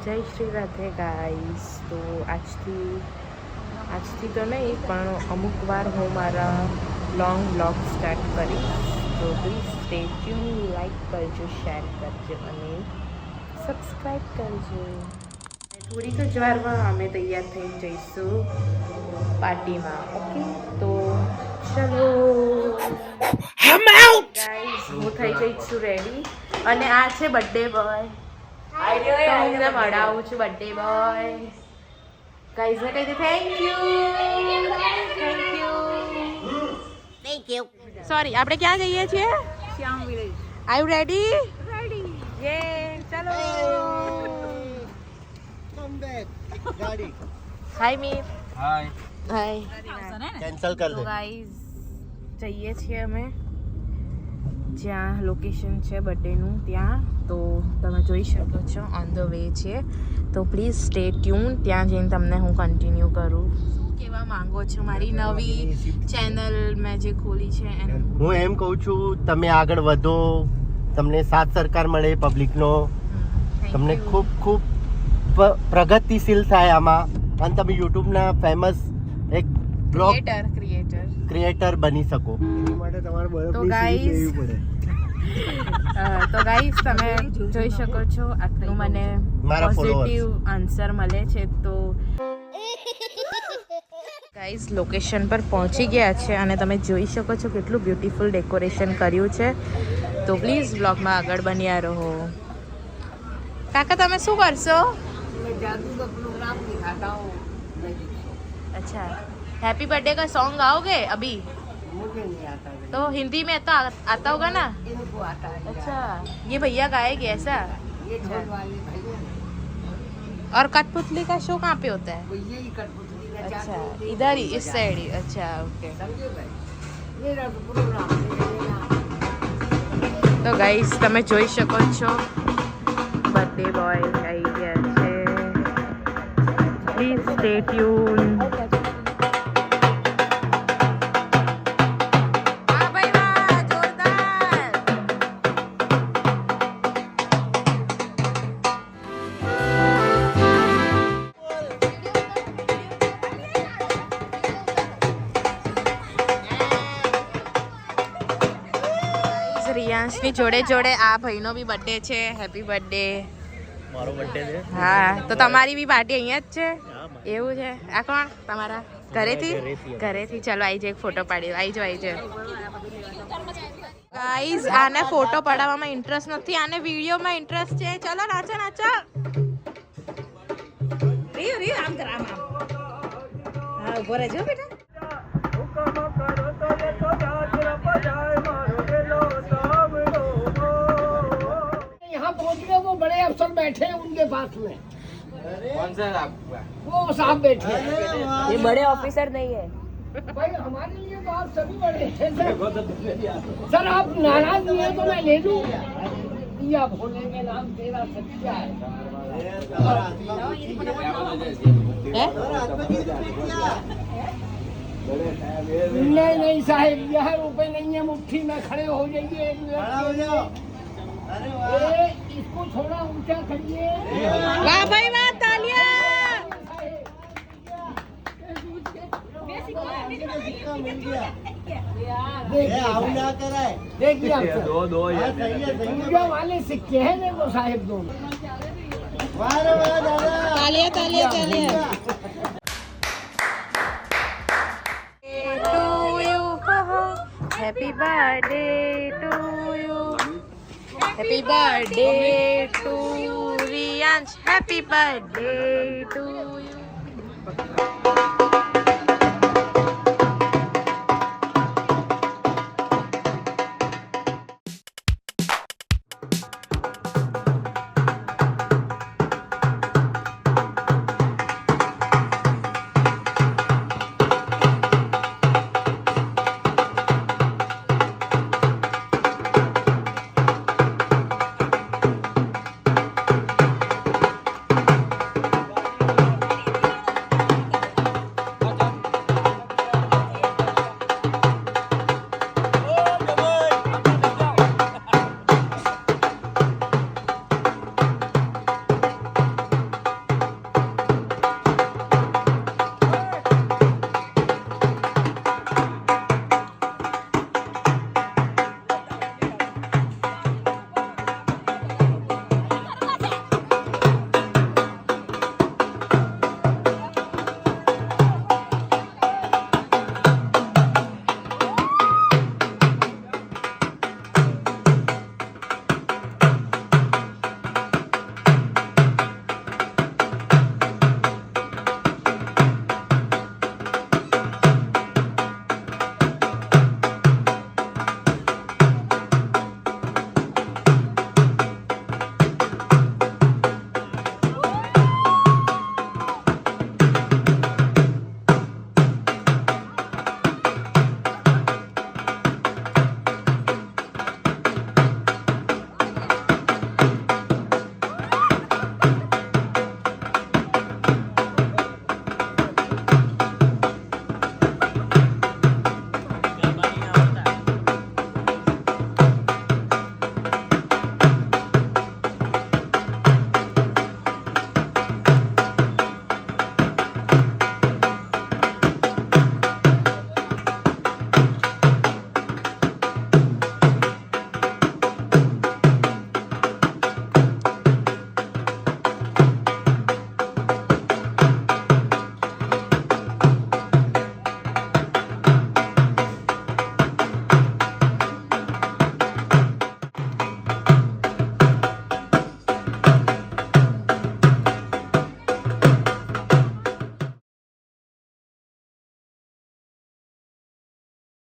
જય શ્રી રાધે ગાઈસ. તો આજથી તો નહીં પણ અમુક વાર હું મારા લોંગ વ્લોગ સ્ટાર્ટ કરીશ. તો પ્લીઝ સ્ટે ટ્યુન, લાઈક કરજો, શેર કરજો અને સબસ્ક્રાઈબ કરજો. થોડીક જ વારમાં અમે તૈયાર થઈ જઈશું પાર્ટીમાં. ઓકે, તો ચલો ગાઈસ, હું થઈ ગઈ છું રેડી અને આ છે બર્થડે બોય. તો હું તમને મળાવું છું બર્થડે બોય. ગાઈસ ને કહી દે થેન્ક યુ. સોરી, આપણે ક્યાં જઈએ છીએ? શ્યામ વિલેજ. Are you ready? યે, ચલો. કમ બેક ગાડી. હાય મીર. હાય. કેન્સલ કર દે. તો ગાઈસ જઈએ છીએ અમે જ્યાં લોકેશન છે બર્થડેનું, ત્યાં. તો તમે જોઈ શકો છો ઓન ધ વે છે. તો પ્લીઝ સ્ટે ટ્યુન, ત્યાં જઈને તમને હું કન્ટિન્યુ કરું. શું કહેવા માંગો છો મારી નવી ચેનલ મેં જે ખોલી છે એનું? હું એમ કહું છું, તમે આગળ વધો, તમને સાથ સરકાર મળે પબ્લિકનો, તમને ખૂબ ખૂબ પ્રગતિશીલ થાય આમાં, અને તમે યુટ્યુબના ફેમસ એક બ્લોગ ક્રિએટર બની શકો. એની માટે તમારે બરાબર લેવી પડે. તો ગાઈસ તમે જોઈ શકો છો આટલું મને પોઝિટિવ આન્સર મળે છે. તો ગાઈસ લોકેશન પર પહોંચી ગયા છે અને તમે જોઈ શકો છો કેટલું બ્યુટીફુલ ડેકોરેશન કર્યું છે. તો પ્લીઝ બ્લોગમાં આગળ બન્યા રહો. કાકા તમે શું કરશો? अच्छा, हैप्पी बर्थडे का सॉन्ग गाओगे अभी? मुझे नहीं आता. तो हिंदी में तो आता होगा ना? इनको आता है. अच्छा, ये भैया गाएंगे ऐसा? ये ढोल वाले भैया. और कठपुतली का शो कहाँ पे होता है? यही कठपुतली का. अच्छा, इधर ही इस साइड ही. अच्छा, ओके. मेरा प्रोग्राम. तो गाइस તમે જોઈ શકો છો બર્થડે બોય આવી ગયા છે. Please stay tune. રિયાંશની જોડે જોડે આ ભાઈનો બી બર્થડે છે. Happy birthday. મારો બર્થડે છે. હા, તો તમારી બી પાર્ટી અહીંયા જ છે? એવું છે. આ કોણ તમારા ઘરેથી? ચલો આવી જાય, એક ફોટો પાડી. આવી જાઓ. ગાઈઝ આને ફોટો પડાવવામાં ઇન્ટરેસ્ટ નથી, આને વિડીયોમાં ઇન્ટરેસ્ટ છે. ચલો નાચો. આમ કર, આમ. હા, ઉભો રહેજો બેટા. वो बड़े अफसर बैठे हैं उनके पास में. कौन सा साहब? वो साहब बैठे हैं. ये बड़े ऑफिसर नहीं है भाई, हमारे लिए तो आप सभी बड़े हैं सर. आप नाराज नहीं है तो मैं ले लूं. या भोले के नाम तेरा सच्चा है. नहीं साहब, यह रुपए नहीं है मुट्ठी में. खड़े हो जाइए एक मिनट. इसको थोड़ा ऊंचा करिए. वाह भाई वाह, तालियां. देखिए दो वाले सिक्के हैं, देखो साहेब दोनों. तालियां. Happy birthday to you. Happy birthday to Riyansh. Happy birthday to you.